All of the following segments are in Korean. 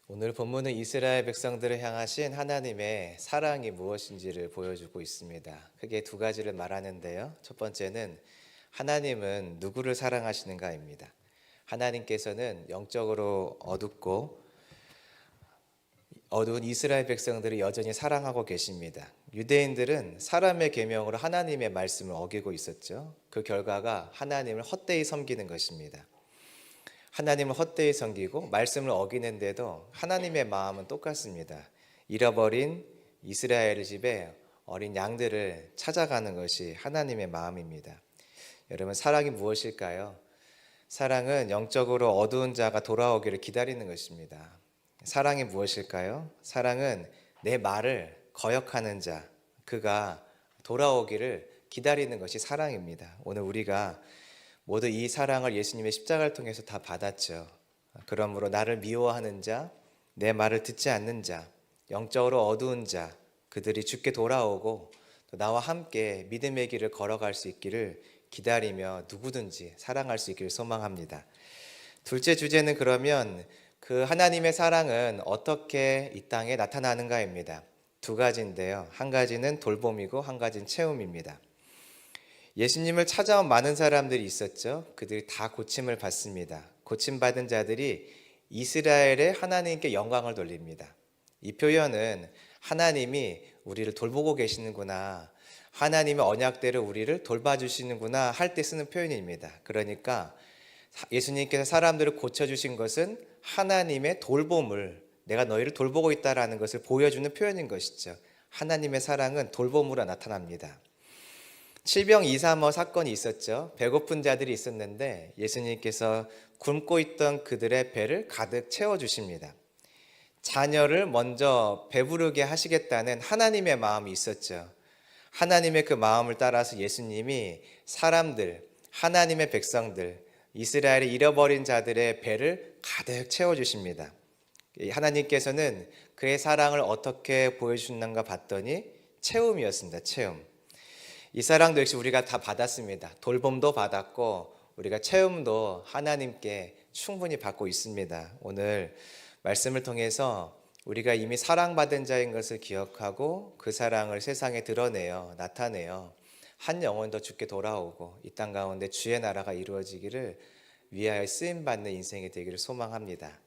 오늘 본문은 이스라엘 백성들을 향하신 하나님의 사랑이 무엇인지를 보여주고 있습니다. 크게 두 가지를 말하는데요. 첫 번째는 하나님은 누구를 사랑하시는가입니다. 하나님께서는 영적으로 어두운 이스라엘 백성들을 여전히 사랑하고 계십니다. 유대인들은 사람의 계명으로 하나님의 말씀을 어기고 있었죠. 그 결과가 하나님을 헛되이 섬기는 것입니다. 하나님을 헛되이 섬기고 말씀을 어기는데도 하나님의 마음은 똑같습니다. 잃어버린 이스라엘 집에 어린 양들을 찾아가는 것이 하나님의 마음입니다. 여러분, 사랑이 무엇일까요? 사랑은 영적으로 어두운 자가 돌아오기를 기다리는 것입니다. 사랑이 무엇일까요? 사랑은 내 말을 거역하는 자, 그가 돌아오기를 기다리는 것이 사랑입니다. 오늘 우리가 모두 이 사랑을 예수님의 십자가를 통해서 다 받았죠. 그러므로 나를 미워하는 자, 내 말을 듣지 않는 자, 영적으로 어두운 자, 그들이 주께 돌아오고 또 나와 함께 믿음의 길을 걸어갈 수 있기를 기다리며 누구든지 사랑할 수 있기를 소망합니다. 둘째 주제는 그러면 그 하나님의 사랑은 어떻게 이 땅에 나타나는가입니다. 두 가지인데요. 한 가지는 돌봄이고 한 가지는 채움입니다. 예수님을 찾아온 많은 사람들이 있었죠. 그들이 다 고침을 받습니다. 고침받은 자들이 이스라엘의 하나님께 영광을 돌립니다. 이 표현은 하나님이 우리를 돌보고 계시는구나, 하나님의 언약대로 우리를 돌봐주시는구나 할 때 쓰는 표현입니다. 그러니까 예수님께서 사람들을 고쳐주신 것은 하나님의 돌봄을, 내가 너희를 돌보고 있다라는 것을 보여주는 표현인 것이죠. 하나님의 사랑은 돌봄으로 나타납니다. 칠병이사모 사건이 있었죠. 배고픈 자들이 있었는데 예수님께서 굶고 있던 그들의 배를 가득 채워주십니다. 자녀를 먼저 배부르게 하시겠다는 하나님의 마음이 있었죠. 하나님의 그 마음을 따라서 예수님이 사람들, 하나님의 백성들, 이스라엘의 잃어버린 자들의 배를 가득 채워주십니다. 하나님께서는 그의 사랑을 어떻게 보여주셨는가 봤더니 채움이었습니다. 채움. 이 사랑도 역시 우리가 다 받았습니다. 돌봄도 받았고 우리가 체험도 하나님께 충분히 받고 있습니다. 오늘 말씀을 통해서 우리가 이미 사랑받은 자인 것을 기억하고 그 사랑을 세상에 드러내어 나타내어 한 영혼 더 주께 돌아오고 이 땅 가운데 주의 나라가 이루어지기를 위하여 쓰임받는 인생이 되기를 소망합니다.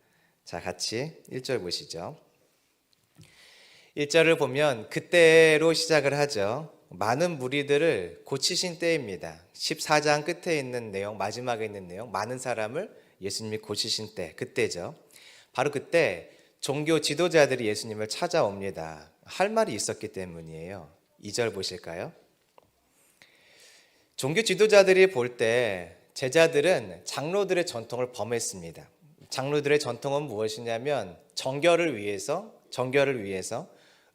자, 같이 1절 보시죠. 1절을 보면 그때로 시작을 하죠. 많은 무리들을 고치신 때입니다. 14장 끝에 있는 내용, 마지막에 있는 내용, 많은 사람을 예수님이 고치신 때, 그때죠. 바로 그때 종교 지도자들이 예수님을 찾아옵니다. 할 말이 있었기 때문이에요. 2절 보실까요? 종교 지도자들이 볼 때 제자들은 장로들의 전통을 범했습니다. 장로들의 전통은 무엇이냐면 정결을 위해서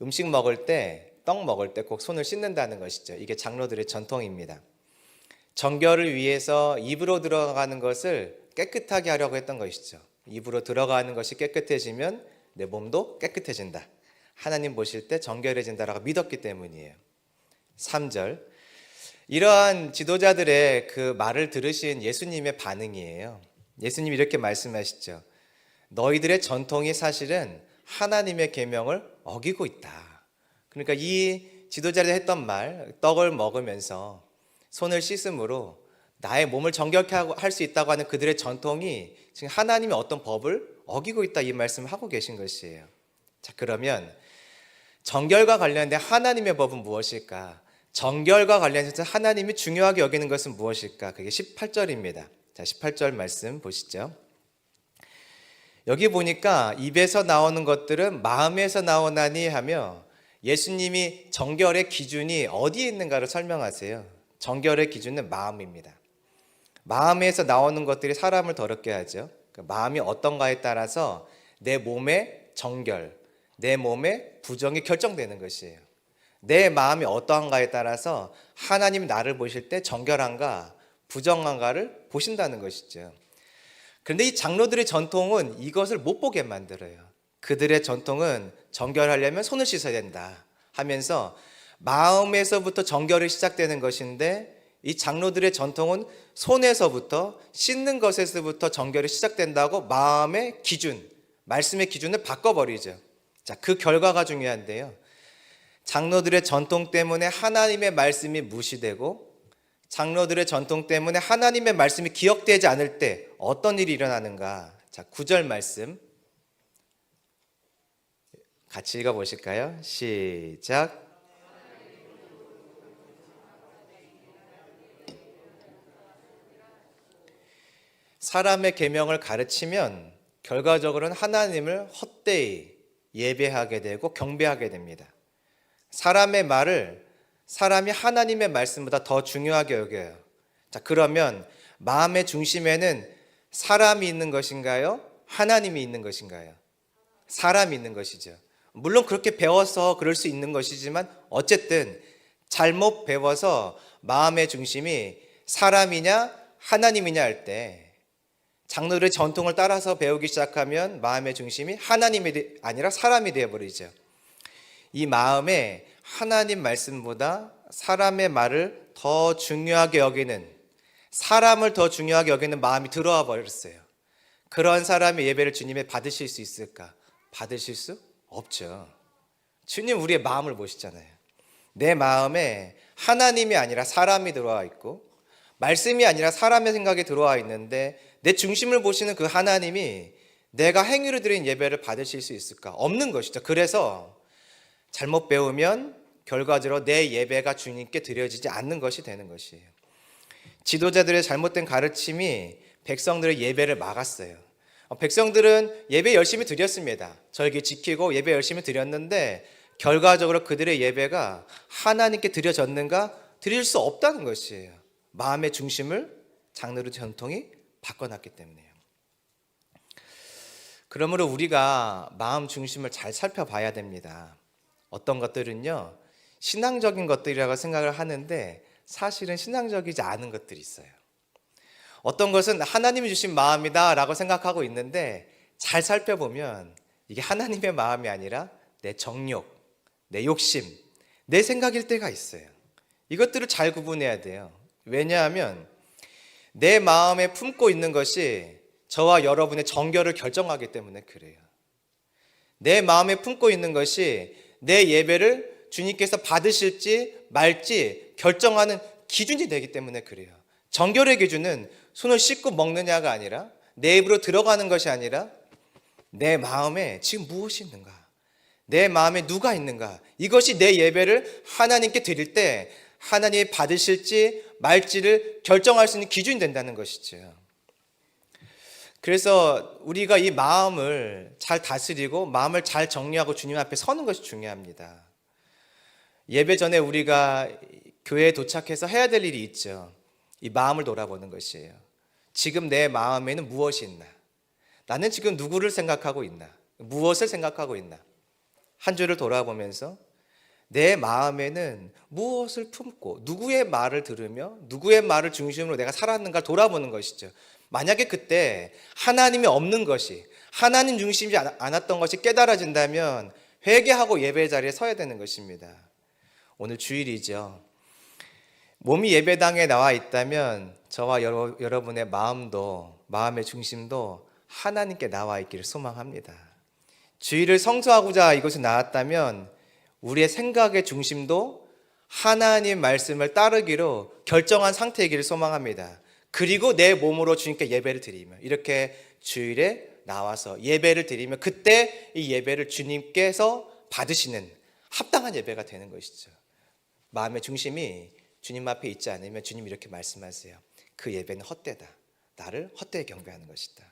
음식 먹을 때, 떡 먹을 때 꼭 손을 씻는다는 것이죠. 이게 장로들의 전통입니다. 정결을 위해서 입으로 들어가는 것을 깨끗하게 하려고 했던 것이죠. 입으로 들어가는 것이 깨끗해지면 내 몸도 깨끗해진다. 하나님 보실 때 정결해진다라고 믿었기 때문이에요. 3절. 이러한 지도자들의 그 말을 들으신 예수님의 반응이에요. 예수님이 이렇게 말씀하시죠. 너희들의 전통이 사실은 하나님의 계명을 어기고 있다. 그러니까 이 지도자들이 했던 말, 떡을 먹으면서 손을 씻음으로 나의 몸을 정결케 할 수 있다고 하는 그들의 전통이 지금 하나님의 어떤 법을 어기고 있다, 이 말씀을 하고 계신 것이에요. 자, 그러면 정결과 관련된 하나님의 법은 무엇일까? 정결과 관련해서 하나님이 중요하게 여기는 것은 무엇일까? 그게 18절입니다. 자, 18절 말씀 보시죠. 여기 보니까 입에서 나오는 것들은 마음에서 나오나니 하며 예수님이 정결의 기준이 어디에 있는가를 설명하세요. 정결의 기준은 마음입니다. 마음에서 나오는 것들이 사람을 더럽게 하죠. 마음이 어떤가에 따라서 내 몸의 정결, 내 몸의 부정이 결정되는 것이에요. 내 마음이 어떠한가에 따라서 하나님이 나를 보실 때 정결한가 부정한가를 보신다는 것이죠. 그런데 이 장로들의 전통은 이것을 못 보게 만들어요. 그들의 전통은 정결하려면 손을 씻어야 된다 하면서 마음에서부터 정결이 시작되는 것인데 이 장로들의 전통은 손에서부터 씻는 것에서부터 정결이 시작된다고 마음의 기준, 말씀의 기준을 바꿔버리죠. 자, 그 결과가 중요한데요. 장로들의 전통 때문에 하나님의 말씀이 무시되고 장로들의 전통 때문에 하나님의 말씀이 기억되지 않을 때 어떤 일이 일어나는가? 자, 9절 말씀 같이 읽어보실까요? 시작. 사람의 계명을 가르치면 결과적으로는 하나님을 헛되이 예배하게 되고 경배하게 됩니다. 사람의 말을 사람이 하나님의 말씀보다 더 중요하게 여겨요. 자, 그러면 마음의 중심에는 사람이 있는 것인가요? 하나님이 있는 것인가요? 사람이 있는 것이죠. 물론 그렇게 배워서 그럴 수 있는 것이지만 어쨌든 잘못 배워서 마음의 중심이 사람이냐 하나님이냐 할 때 장로들의 전통을 따라서 배우기 시작하면 마음의 중심이 하나님이 아니라 사람이 되어버리죠. 이 마음에 하나님 말씀보다 사람의 말을 더 중요하게 여기는, 사람을 더 중요하게 여기는 마음이 들어와 버렸어요. 그런 사람의 예배를 주님에 받으실 수 있을까? 받으실 수 없죠. 주님 우리의 마음을 보시잖아요. 내 마음에 하나님이 아니라 사람이 들어와 있고 말씀이 아니라 사람의 생각이 들어와 있는데 내 중심을 보시는 그 하나님이 내가 행위로 드린 예배를 받으실 수 있을까? 없는 것이죠. 그래서 잘못 배우면 결과적으로 내 예배가 주님께 드려지지 않는 것이 되는 것이에요. 지도자들의 잘못된 가르침이 백성들의 예배를 막았어요. 백성들은 예배 열심히 드렸습니다. 절기 지키고 예배 열심히 드렸는데 결과적으로 그들의 예배가 하나님께 드려졌는가? 드릴 수 없다는 것이에요. 마음의 중심을 장로의 전통이 바꿔놨기 때문에요. 그러므로 우리가 마음 중심을 잘 살펴봐야 됩니다. 어떤 것들은요 신앙적인 것들이라고 생각을 하는데 사실은 신앙적이지 않은 것들이 있어요. 어떤 것은 하나님이 주신 마음이다 라고 생각하고 있는데 잘 살펴보면 이게 하나님의 마음이 아니라 내 정욕, 내 욕심, 내 생각일 때가 있어요. 이것들을 잘 구분해야 돼요. 왜냐하면 내 마음에 품고 있는 것이 저와 여러분의 정결을 결정하기 때문에 그래요. 내 마음에 품고 있는 것이 내 예배를 주님께서 받으실지 말지 결정하는 기준이 되기 때문에 그래요. 정결의 기준은 손을 씻고 먹느냐가 아니라 내 입으로 들어가는 것이 아니라 내 마음에 지금 무엇이 있는가, 내 마음에 누가 있는가, 이것이 내 예배를 하나님께 드릴 때 하나님이 받으실지 말지를 결정할 수 있는 기준이 된다는 것이죠. 그래서 우리가 이 마음을 잘 다스리고 마음을 잘 정리하고 주님 앞에 서는 것이 중요합니다. 예배 전에 우리가 교회에 도착해서 해야 될 일이 있죠. 이 마음을 돌아보는 것이에요. 지금 내 마음에는 무엇이 있나? 나는 지금 누구를 생각하고 있나? 무엇을 생각하고 있나? 한 주를 돌아보면서 내 마음에는 무엇을 품고 누구의 말을 들으며 누구의 말을 중심으로 내가 살았는가 돌아보는 것이죠. 만약에 그때 하나님이 없는 것이, 하나님 중심이지 않았던 것이 깨달아진다면 회개하고 예배 자리에 서야 되는 것입니다. 오늘 주일이죠. 몸이 예배당에 나와 있다면 저와 여러분의 마음도, 마음의 중심도 하나님께 나와 있기를 소망합니다. 주일을 성수하고자 이곳에 나왔다면 우리의 생각의 중심도 하나님 말씀을 따르기로 결정한 상태이기를 소망합니다. 그리고 내 몸으로 주님께 예배를 드리며 이렇게 주일에 나와서 예배를 드리면 그때 이 예배를 주님께서 받으시는 합당한 예배가 되는 것이죠. 마음의 중심이 주님 앞에 있지 않으면 주님 이렇게 말씀하세요. 그 예배는 헛되다. 나를 헛되이 경배하는 것이다.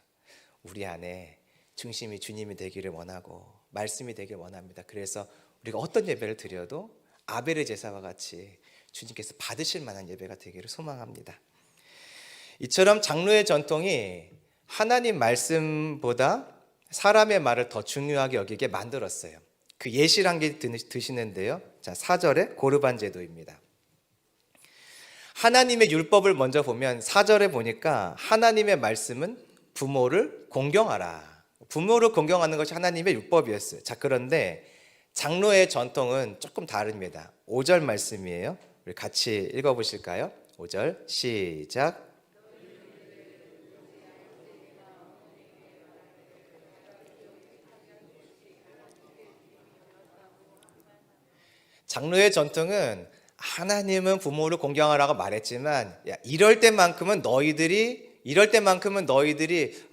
우리 안에 중심이 주님이 되기를 원하고 말씀이 되기를 원합니다. 그래서 우리가 어떤 예배를 드려도 아벨의 제사와 같이 주님께서 받으실 만한 예배가 되기를 소망합니다. 이처럼 장로의 전통이 하나님 말씀보다 사람의 말을 더 중요하게 여기게 만들었어요. 그 예시를 한 개 드시는데요. 자, 4절에 고르반 제도입니다. 하나님의 율법을 먼저 보면 4절에 보니까 하나님의 말씀은 부모를 공경하라. 부모를 공경하는 것이 하나님의 율법이었어요. 자, 그런데 장로의 전통은 조금 다릅니다. 5절 말씀이에요. 우리 같이 읽어보실까요? 5절 시작. 장로의 전통은 하나님은 부모를 공경하라고 말했지만 이럴 때만큼은 너희들이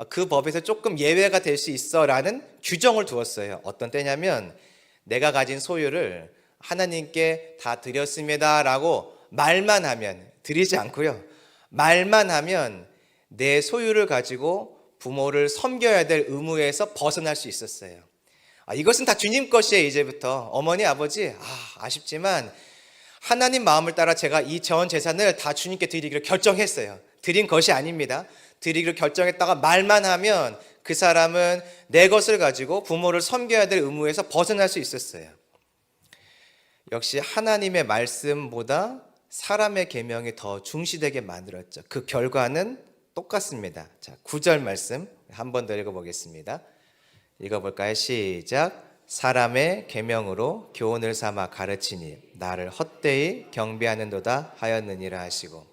그 법에서 조금 예외가 될 수 있어라는 규정을 두었어요. 어떤 때냐면 내가 가진 소유를 하나님께 다 드렸습니다라고 말만 하면, 드리지 않고요, 말만 하면 내 소유를 가지고 부모를 섬겨야 될 의무에서 벗어날 수 있었어요. 이것은 다 주님 것이에요. 이제부터 어머니 아버지 아쉽지만 하나님 마음을 따라 제가 이 전 재산을 다 주님께 드리기로 결정했어요. 드린 것이 아닙니다. 드리기로 결정했다가 말만 하면 그 사람은 내 것을 가지고 부모를 섬겨야 될 의무에서 벗어날 수 있었어요. 역시 하나님의 말씀보다 사람의 계명이 더 중시되게 만들었죠. 그 결과는 똑같습니다. 자, 9절 말씀 한 번 더 읽어보겠습니다. 읽어볼까요? 시작. 사람의 계명으로 교훈을 삼아 가르치니 나를 헛되이 경배하는도다 하였느니라 하시고,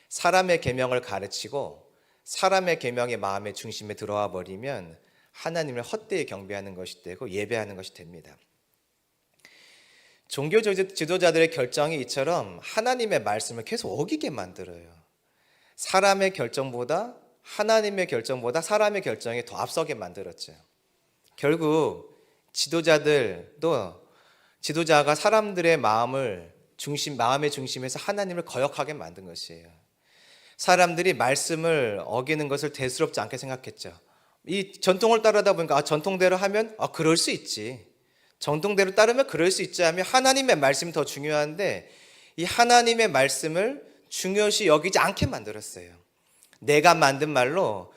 사람의 계명을 가르치고 사람의 계명이 마음의 중심에 들어와 버리면 하나님을 헛되이 경배하는 것이 되고 예배하는 것이 됩니다. 종교 지도자들의 결정이 이처럼 하나님의 말씀을 계속 어기게 만들어요. 사람의 결정보다 하나님의 결정보다 사람의 결정이 더 앞서게 만들었죠. 결국 지도자가 사람들의 마음의 중심에서 하나님을 거역하게 만든 것이에요. 사람들이 말씀을 어기는 것을 대수롭지 않게 생각했죠. 이 전통을 따르다 보니까 전통대로 하면 그럴 수 있지, 전통대로 따르면 그럴 수 있지 하며 하나님의 말씀이 더 중요한데 이 하나님의 말씀을 중요시 여기지 않게 만들었어요. 내가 만든 말로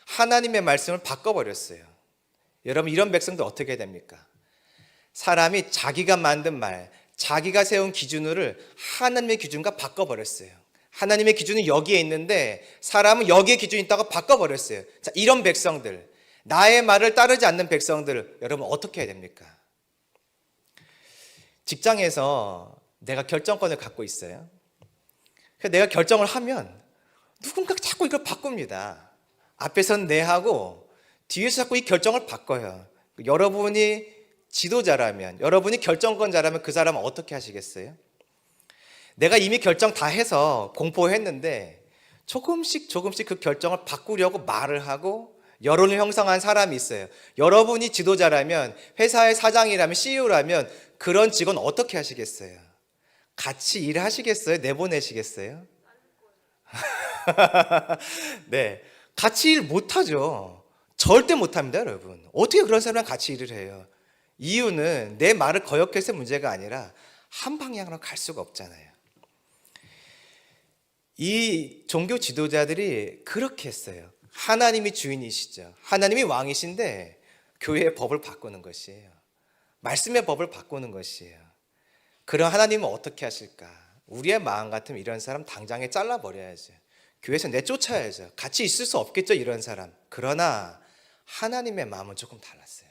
하나님의 말씀을 바꿔버렸어요. 여러분, 이런 백성들 어떻게 됩니까? 사람이 자기가 만든 말, 자기가 세운 기준을 하나님의 기준과 바꿔버렸어요. 하나님의 기준은 여기에 있는데 사람은 여기에 기준이 있다고 바꿔버렸어요. 자, 이런 백성들, 나의 말을 따르지 않는 백성들, 여러분 어떻게 해야 됩니까? 직장에서 내가 결정권을 갖고 있어요. 그래서 내가 결정을 하면 누군가 자꾸 이걸 바꿉니다. 앞에서는 네 하고 뒤에서 자꾸 이 결정을 바꿔요. 여러분이 지도자라면, 여러분이 결정권자라면 그 사람은 어떻게 하시겠어요? 내가 이미 결정 다 해서 공포했는데 조금씩 그 결정을 바꾸려고 말을 하고 여론을 형성한 사람이 있어요. 여러분이 지도자라면, 회사의 사장이라면, CEO라면 그런 직원 어떻게 하시겠어요? 같이 일하시겠어요? 내보내시겠어요? 네, 같이 일 못하죠. 절대 못합니다, 여러분. 어떻게 그런 사람이랑 같이 일을 해요? 이유는 내 말을 거역해서 문제가 아니라 한 방향으로 갈 수가 없잖아요. 이 종교 지도자들이 그렇게 했어요. 하나님이 주인이시죠. 하나님이 왕이신데 교회의 법을 바꾸는 것이에요. 말씀의 법을 바꾸는 것이에요. 그럼 하나님은 어떻게 하실까? 우리의 마음 같으면 이런 사람 당장에 잘라버려야죠. 교회에서 내쫓아야죠. 같이 있을 수 없겠죠, 이런 사람. 그러나 하나님의 마음은 조금 달랐어요.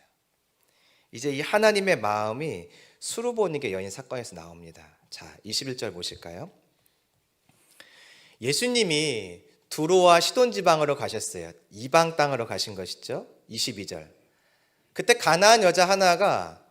이제 이 하나님의 마음이 수르보니게 여인 사건에서 나옵니다. 자, 21절 보실까요? 예수님이 두로와 시돈 지방으로 가셨어요. 이방 땅으로 가신 것이죠. 22절. 그때 가나안 여자 하나가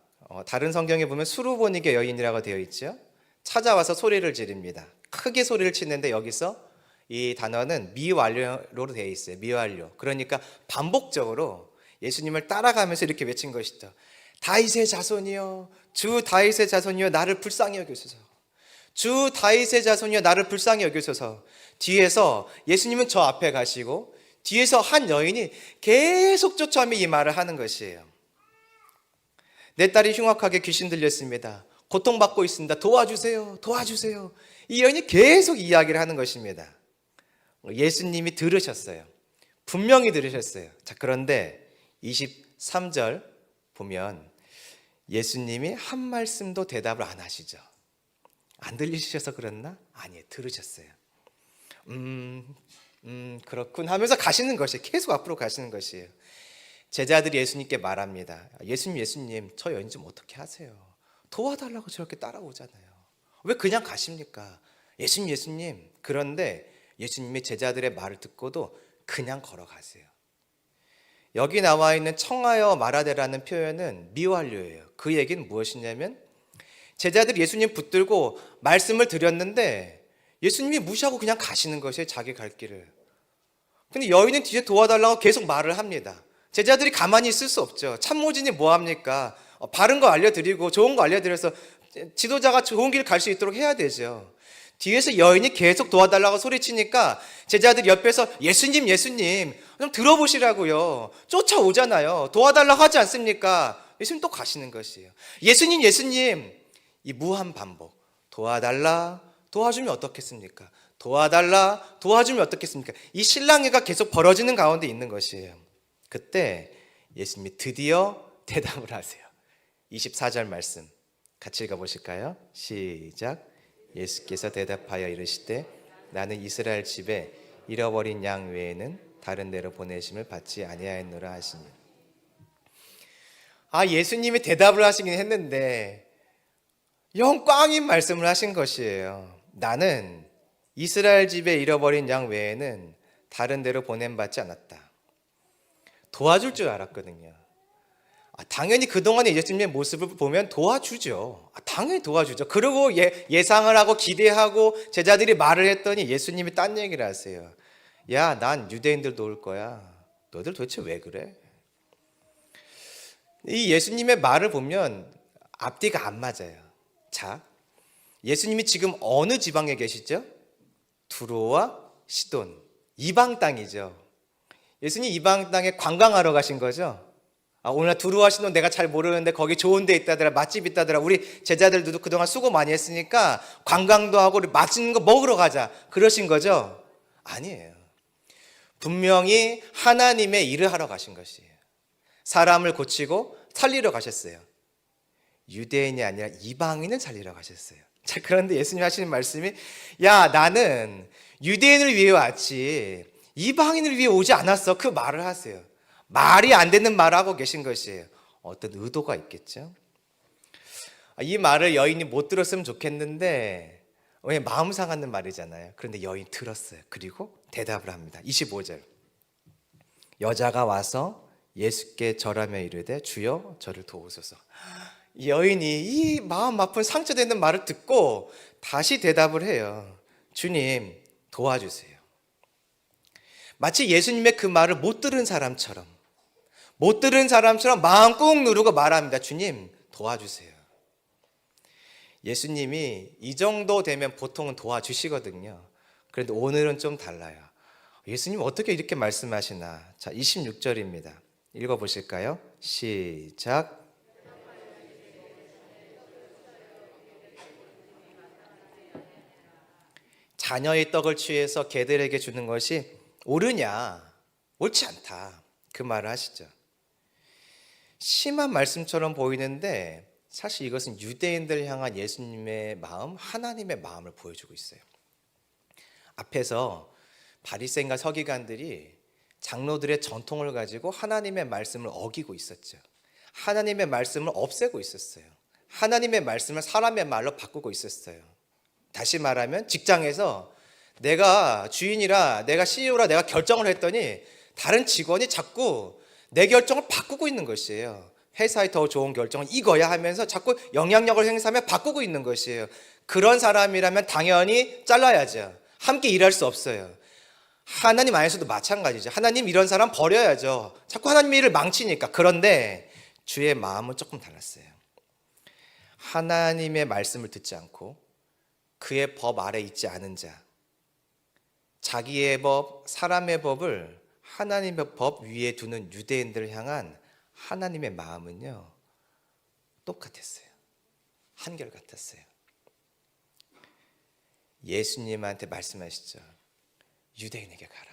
다른 성경에 보면 수르보니게 여인이라고 되어 있죠. 찾아와서 소리를 지릅니다. 크게 소리를 치는데 여기서 이 단어는 미완료로 되어 있어요. 미완료. 그러니까 반복적으로 예수님을 따라가면서 이렇게 외친 것이죠. 다윗의 자손이여, 주 다윗의 자손이여, 나를 불쌍히 여기소서. 주 다윗의 자손이여, 나를 불쌍히 여기소서. 뒤에서 예수님은 저 앞에 가시고 뒤에서 한 여인이 계속 쫓아오며 이 말을 하는 것이에요. 내 딸이 흉악하게 귀신 들렸습니다. 고통받고 있습니다. 도와주세요. 도와주세요. 이 여인이 계속 이야기를 하는 것입니다. 예수님이 들으셨어요. 분명히 들으셨어요. 자, 그런데 23절 보면 예수님이 한 말씀도 대답을 안 하시죠. 안 들리셔서 그랬나? 아니에요. 들으셨어요. 그렇군 하면서 가시는 것이에요. 계속 앞으로 가시는 것이에요. 제자들이 예수님께 말합니다. 예수님, 저 여인 좀 어떻게 하세요? 도와달라고 저렇게 따라오잖아요. 왜 그냥 가십니까? 예수님. 그런데 예수님이 제자들의 말을 듣고도 그냥 걸어가세요. 여기 나와 있는 청하여 말하되라는 표현은 미완료예요. 그 얘기는 무엇이냐면 제자들이 예수님 붙들고 말씀을 드렸는데 예수님이 무시하고 그냥 가시는 것이에요. 자기 갈 길을. 근데 여인은 뒤에 도와달라고 계속 말을 합니다. 제자들이 가만히 있을 수 없죠. 참모진이 뭐합니까? 바른 거 알려드리고 좋은 거 알려드려서 지도자가 좋은 길 갈 수 있도록 해야 되죠. 뒤에서 여인이 계속 도와달라고 소리치니까 제자들이 옆에서 예수님 좀 들어보시라고요. 쫓아오잖아요. 도와달라고 하지 않습니까? 예수님 또 가시는 것이에요. 예수님 이 무한 반복. 도와달라 도와주면 어떻겠습니까? 도와달라 도와주면 어떻겠습니까? 이 실랑이가 계속 벌어지는 가운데 있는 것이에요. 그때 예수님이 드디어 대답을 하세요. 24절 말씀 같이 읽어보실까요? 시작. 예수께서 대답하여 이르시되 나는 이스라엘 집에 잃어버린 양 외에는 다른 데로 보내심을 받지 아니하였노라 하시니. 예수님이 대답을 하시긴 했는데 영 꽝인 말씀을 하신 것이에요. 나는 이스라엘 집에 잃어버린 양 외에는 다른 데로 보냄받지 않았다. 도와줄 줄 알았거든요. 당연히 그동안의 예수님의 모습을 보면 도와주죠. 당연히 도와주죠. 그리고 예상을 하고 기대하고 제자들이 말을 했더니 예수님이 딴 얘기를 하세요. 야, 난 유대인들 도울 거야. 너희들 도대체 왜 그래? 이 예수님의 말을 보면 앞뒤가 안 맞아요. 자, 예수님이 지금 어느 지방에 계시죠? 두로와 시돈, 이방 땅이죠. 예수님 이방 땅에 관광하러 가신 거죠. 오늘 두로와 시돈 내가 잘 모르는데 거기 좋은 데 있다더라, 맛집 있다더라. 우리 제자들도 그동안 수고 많이 했으니까 관광도 하고 우리 맛있는 거 먹으러 가자, 그러신 거죠? 아니에요. 분명히 하나님의 일을 하러 가신 것이에요. 사람을 고치고 살리러 가셨어요. 유대인이 아니라 이방인을 살리러 가셨어요. 자, 그런데 예수님 하시는 말씀이 야, 나는 유대인을 위해 왔지 이방인을 위해 오지 않았어. 그 말을 하세요. 말이 안 되는 말을 하고 계신 것이에요. 어떤 의도가 있겠죠? 이 말을 여인이 못 들었으면 좋겠는데 왜 마음 상하는 말이잖아요. 그런데 여인 들었어요. 그리고 대답을 합니다. 25절. 여자가 와서 예수께 절하며 이르되 주여 저를 도우소서. 여인이 이 마음 아픈 상처되는 말을 듣고 다시 대답을 해요. 주님 도와주세요. 마치 예수님의 그 말을 못 들은 사람처럼 마음 꾹 누르고 말합니다. 주님 도와주세요. 예수님이 이 정도 되면 보통은 도와주시거든요. 그런데 오늘은 좀 달라요. 예수님 어떻게 이렇게 말씀하시나. 자, 26절입니다. 읽어보실까요? 시작. 자녀의 떡을 취해서 개들에게 주는 것이 옳으냐? 옳지 않다. 그 말을 하시죠. 심한 말씀처럼 보이는데 사실 이것은 유대인들 향한 예수님의 마음, 하나님의 마음을 보여주고 있어요. 앞에서 바리새인과 서기관들이 장로들의 전통을 가지고 하나님의 말씀을 어기고 있었죠. 하나님의 말씀을 없애고 있었어요. 하나님의 말씀을 사람의 말로 바꾸고 있었어요. 다시 말하면 직장에서 내가 주인이라 내가 CEO라 내가 결정을 했더니 다른 직원이 자꾸 내 결정을 바꾸고 있는 것이에요. 회사에 더 좋은 결정은 이거야 하면서 자꾸 영향력을 행사하며 바꾸고 있는 것이에요. 그런 사람이라면 당연히 잘라야죠. 함께 일할 수 없어요. 하나님 안에서도 마찬가지죠. 하나님 이런 사람 버려야죠. 자꾸 하나님 일을 망치니까. 그런데 주의 마음은 조금 달랐어요. 하나님의 말씀을 듣지 않고 그의 법 아래 있지 않은 자, 자기의 법, 사람의 법을 하나님의 법 위에 두는 유대인들을 향한 하나님의 마음은요 똑같았어요. 한결같았어요. 예수님한테 말씀하시죠. 유대인에게 가라.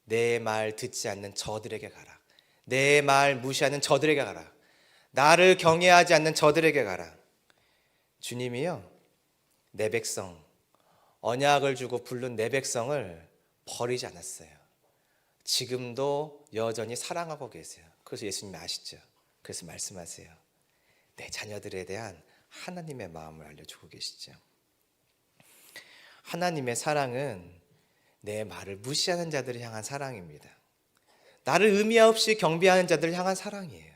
내 말 듣지 않는 저들에게 가라. 내 말 무시하는 저들에게 가라. 나를 경외하지 않는 저들에게 가라. 주님이요 내 백성, 언약을 주고 부른 내 백성을 버리지 않았어요. 지금도 여전히 사랑하고 계세요. 그래서 예수님이 아시죠? 그래서 말씀하세요. 내 자녀들에 대한 하나님의 마음을 알려주고 계시죠. 하나님의 사랑은 내 말을 무시하는 자들을 향한 사랑입니다. 나를 의미 없이 경배하는 자들을 향한 사랑이에요.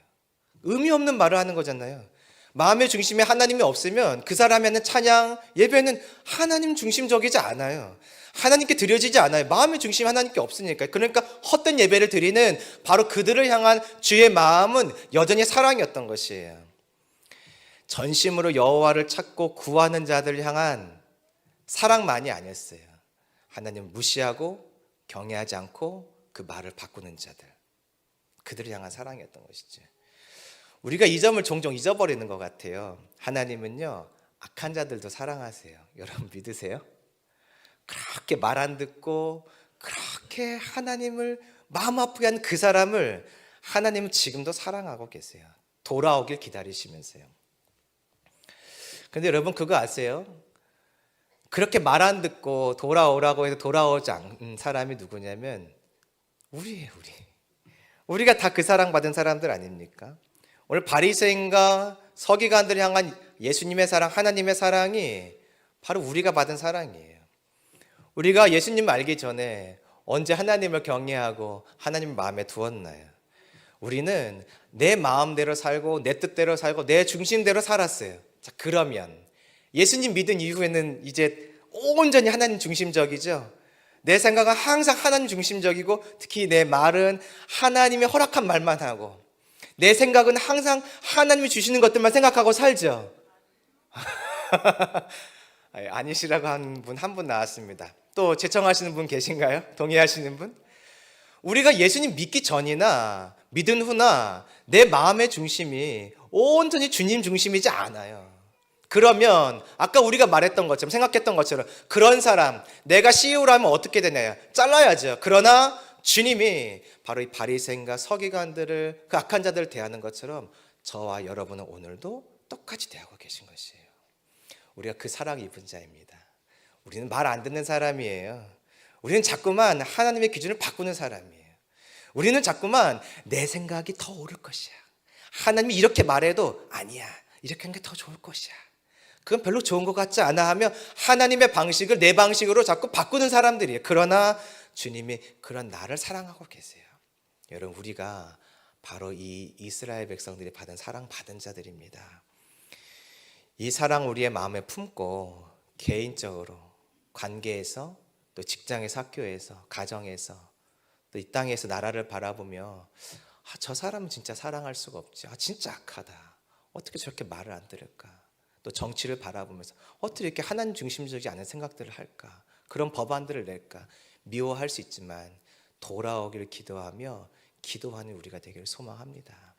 의미 없는 말을 하는 거잖아요. 마음의 중심에 하나님이 없으면 그 사람이 하는 찬양, 예배는 하나님 중심적이지 않아요. 하나님께 드려지지 않아요. 마음의 중심이 하나님께 없으니까. 그러니까 헛된 예배를 드리는 바로 그들을 향한 주의 마음은 여전히 사랑이었던 것이에요. 전심으로 여호와를 찾고 구하는 자들을 향한 사랑만이 아니었어요. 하나님을 무시하고 경외하지 않고 그 말을 바꾸는 자들, 그들을 향한 사랑이었던 것이죠. 우리가 이 점을 종종 잊어버리는 것 같아요. 하나님은요, 악한 자들도 사랑하세요. 여러분 믿으세요? 그렇게 말 안 듣고 그렇게 하나님을 마음 아프게 한 그 사람을 하나님은 지금도 사랑하고 계세요. 돌아오길 기다리시면서요. 근데 여러분 그거 아세요? 그렇게 말 안 듣고 돌아오라고 해도 돌아오지 않은 사람이 누구냐면 우리예요. 우리가 다 그 사랑받은 사람들 아닙니까? 오늘 바리새인과 서기관들을 향한 예수님의 사랑, 하나님의 사랑이 바로 우리가 받은 사랑이에요. 우리가 예수님을 알기 전에 언제 하나님을 경외하고 하나님을 마음에 두었나요? 우리는 내 마음대로 살고 내 뜻대로 살고 내 중심대로 살았어요. 자, 그러면 예수님 믿은 이후에는 이제 온전히 하나님 중심적이죠. 내 생각은 항상 하나님 중심적이고 특히 내 말은 하나님의 허락한 말만 하고 내 생각은 항상 하나님이 주시는 것들만 생각하고 살죠. 아니시라고 한 분 나왔습니다. 또 제청하시는 분 계신가요? 동의하시는 분? 우리가 예수님 믿기 전이나 믿은 후나 내 마음의 중심이 온전히 주님 중심이지 않아요. 그러면 아까 우리가 말했던 것처럼 생각했던 것처럼 그런 사람 내가 CEO라면 어떻게 되나요? 잘라야죠. 그러나 주님이 바로 이 바리새인과 서기관들을 그 악한 자들을 대하는 것처럼 저와 여러분은 오늘도 똑같이 대하고 계신 것이에요. 우리가 그 사랑 입은 자입니다. 우리는 말 안 듣는 사람이에요. 우리는 자꾸만 하나님의 기준을 바꾸는 사람이에요. 우리는 자꾸만 내 생각이 더 옳을 것이야. 하나님이 이렇게 말해도 아니야. 이렇게 하는 게 더 좋을 것이야. 그건 별로 좋은 것 같지 않아 하며 하나님의 방식을 내 방식으로 자꾸 바꾸는 사람들이에요. 그러나 주님이 그런 나를 사랑하고 계세요. 여러분 우리가 바로 이 이스라엘 백성들이 받은 사랑 받은 자들입니다. 이 사랑 우리의 마음에 품고 개인적으로 관계에서 또 직장에서 학교에서 가정에서 또 이 땅에서 나라를 바라보며 저 사람은 진짜 사랑할 수가 없지. 진짜 악하다. 어떻게 저렇게 말을 안 들을까? 또 정치를 바라보면서 어떻게 이렇게 하나님 중심적이지 않은 생각들을 할까? 그런 법안들을 낼까? 미워할 수 있지만 돌아오기를 기도하며 기도하는 우리가 되기를 소망합니다.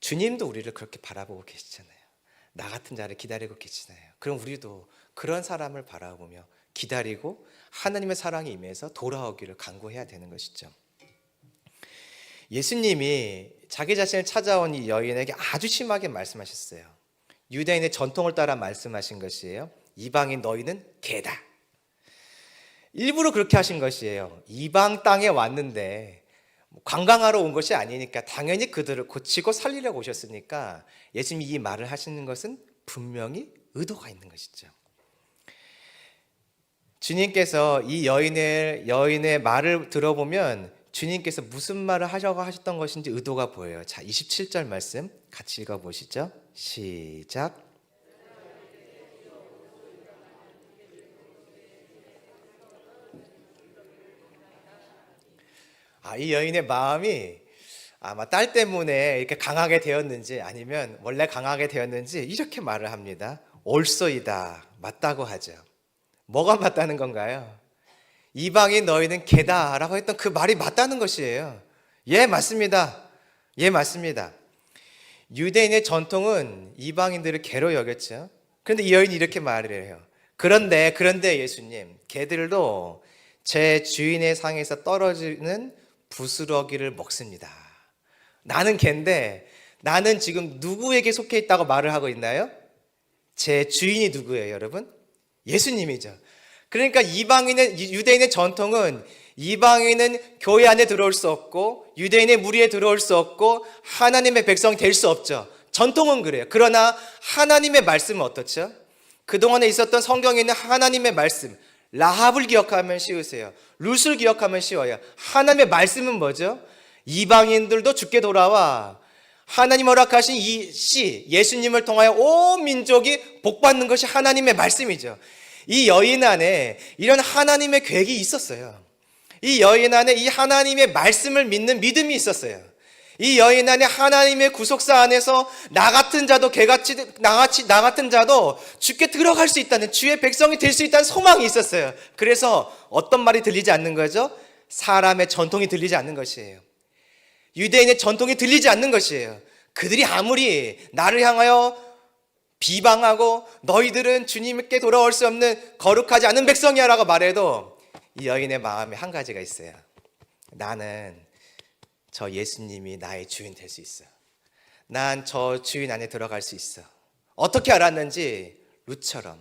주님도 우리를 그렇게 바라보고 계시잖아요. 나 같은 자를 기다리고 계시잖아요. 그럼 우리도 그런 사람을 바라보며 기다리고 하나님의 사랑이 임해서 돌아오기를 간구해야 되는 것이죠. 예수님이 자기 자신을 찾아온 이 여인에게 아주 심하게 말씀하셨어요. 유대인의 전통을 따라 말씀하신 것이에요. 이방인 너희는 개다. 일부러 그렇게 하신 것이에요. 이방 땅에 왔는데 관광하러 온 것이 아니니까 당연히 그들을 고치고 살리려고 오셨으니까 예수님이 이 말을 하시는 것은 분명히 의도가 있는 것이죠. 주님께서 이 여인의 말을 들어보면 주님께서 무슨 말을 하려고 하셨던 것인지 의도가 보여요. 자, 27절 말씀 같이 읽어보시죠. 시작. 이 여인의 마음이 아마 딸 때문에 이렇게 강하게 되었는지 아니면 원래 강하게 되었는지 이렇게 말을 합니다. 옳소이다. 맞다고 하죠. 뭐가 맞다는 건가요? 이방인 너희는 개다라고 했던 그 말이 맞다는 것이에요. 예, 맞습니다. 예, 맞습니다. 유대인의 전통은 이방인들을 개로 여겼죠. 그런데 이 여인이 이렇게 말을 해요. 그런데 예수님, 개들도 제 주인의 상에서 떨어지는 부스러기를 먹습니다. 나는 개인데 나는 지금 누구에게 속해 있다고 말을 하고 있나요? 제 주인이 누구예요, 여러분? 예수님이죠. 그러니까 유대인의 전통은 이방인은 교회 안에 들어올 수 없고 유대인의 무리에 들어올 수 없고 하나님의 백성이 될 수 없죠. 전통은 그래요. 그러나 하나님의 말씀은 어떻죠? 그동안에 있었던 성경에 있는 하나님의 말씀, 라합을 기억하면 쉬우세요. 룻을 기억하면 쉬워요. 하나님의 말씀은 뭐죠? 이방인들도 주께 돌아와 하나님 허락하신 이 씨 예수님을 통하여 온 민족이 복받는 것이 하나님의 말씀이죠. 이 여인 안에 이런 하나님의 계획이 있었어요. 이 여인 안에 이 하나님의 말씀을 믿는 믿음이 있었어요. 이 여인 안에 하나님의 구속사 안에서 나 같은 자도 나 같은 자도 주께 들어갈 수 있다는, 주의 백성이 될 수 있다는 소망이 있었어요. 그래서 어떤 말이 들리지 않는 거죠? 사람의 전통이 들리지 않는 것이에요. 유대인의 전통이 들리지 않는 것이에요. 그들이 아무리 나를 향하여 비방하고 너희들은 주님께 돌아올 수 없는 거룩하지 않은 백성이야 라고 말해도 이 여인의 마음에 한 가지가 있어요. 나는 저 예수님이 나의 주인 될 수 있어. 난 저 주인 안에 들어갈 수 있어. 어떻게 알았는지 룻처럼,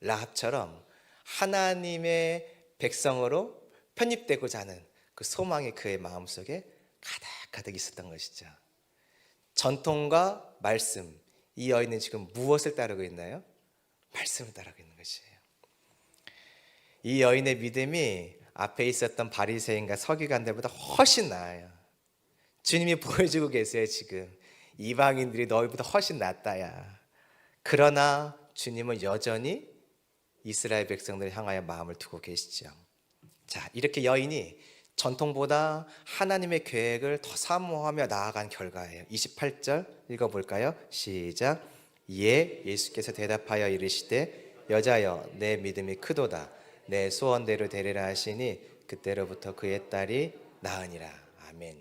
라합처럼 하나님의 백성으로 편입되고자 하는 그 소망이 그의 마음속에 가득 있었던 것이죠. 전통과 말씀, 이 여인은 지금 무엇을 따르고 있나요? 말씀을 따르고 있는 것이에요. 이 여인의 믿음이 앞에 있었던 바리새인과 서기관들보다 훨씬 나아요. 주님이 보여주고 계세요. 지금 이방인들이 너희보다 훨씬 낫다야. 그러나 주님은 여전히 이스라엘 백성들을 향하여 마음을 두고 계시죠. 자, 이렇게 여인이 전통보다 하나님의 계획을 더 사모하며 나아간 결과예요. 28절 읽어볼까요? 시작. 이에 예수께서 대답하여 이르시되 여자여 내 믿음이 크도다. 내 소원대로 되리라 하시니 그때로부터 그의 딸이 나으니라. 아멘.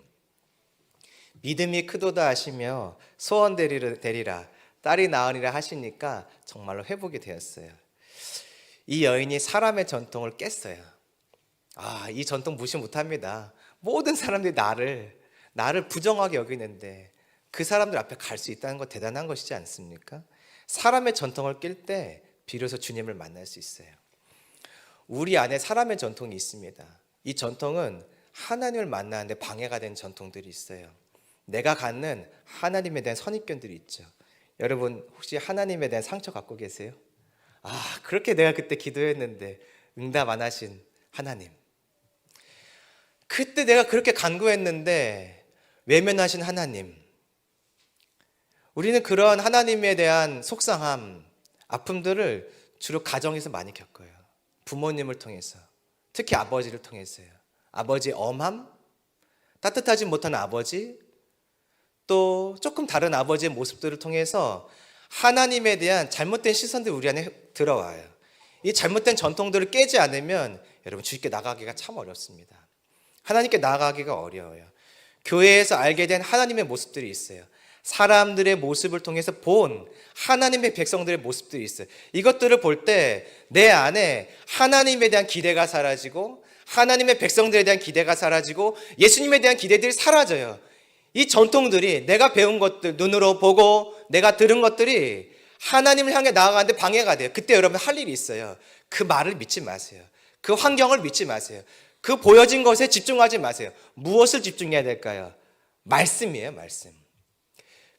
믿음이 크도다 하시며 소원되리라 딸이 나으리라 하시니까 정말로 회복이 되었어요. 이 여인이 사람의 전통을 깼어요. 이 전통 무시 못합니다. 모든 사람들이 나를 부정하게 여기는데 그 사람들 앞에 갈 수 있다는 거 대단한 것이지 않습니까? 사람의 전통을 깰 때 비로소 주님을 만날 수 있어요. 우리 안에 사람의 전통이 있습니다. 이 전통은 하나님을 만나는데 방해가 된 전통들이 있어요. 내가 갖는 하나님에 대한 선입견들이 있죠. 여러분 혹시 하나님에 대한 상처 갖고 계세요? 그렇게 내가 그때 기도했는데 응답 안 하신 하나님, 그때 내가 그렇게 간구했는데 외면하신 하나님. 우리는 그런 하나님에 대한 속상함, 아픔들을 주로 가정에서 많이 겪어요. 부모님을 통해서, 특히 아버지를 통해서요. 아버지의 엄함, 따뜻하지 못한 아버지, 또 조금 다른 아버지의 모습들을 통해서 하나님에 대한 잘못된 시선들이 우리 안에 들어와요. 이 잘못된 전통들을 깨지 않으면 여러분 주님께 나가기가 참 어렵습니다. 하나님께 나가기가 어려워요. 교회에서 알게 된 하나님의 모습들이 있어요. 사람들의 모습을 통해서 본 하나님의 백성들의 모습들이 있어요. 이것들을 볼 때 내 안에 하나님에 대한 기대가 사라지고 하나님의 백성들에 대한 기대가 사라지고 예수님에 대한 기대들이 사라져요. 이 전통들이, 내가 배운 것들, 눈으로 보고 내가 들은 것들이 하나님을 향해 나아가는데 방해가 돼요. 그때 여러분 할 일이 있어요. 그 말을 믿지 마세요. 그 환경을 믿지 마세요. 그 보여진 것에 집중하지 마세요. 무엇을 집중해야 될까요? 말씀이에요, 말씀.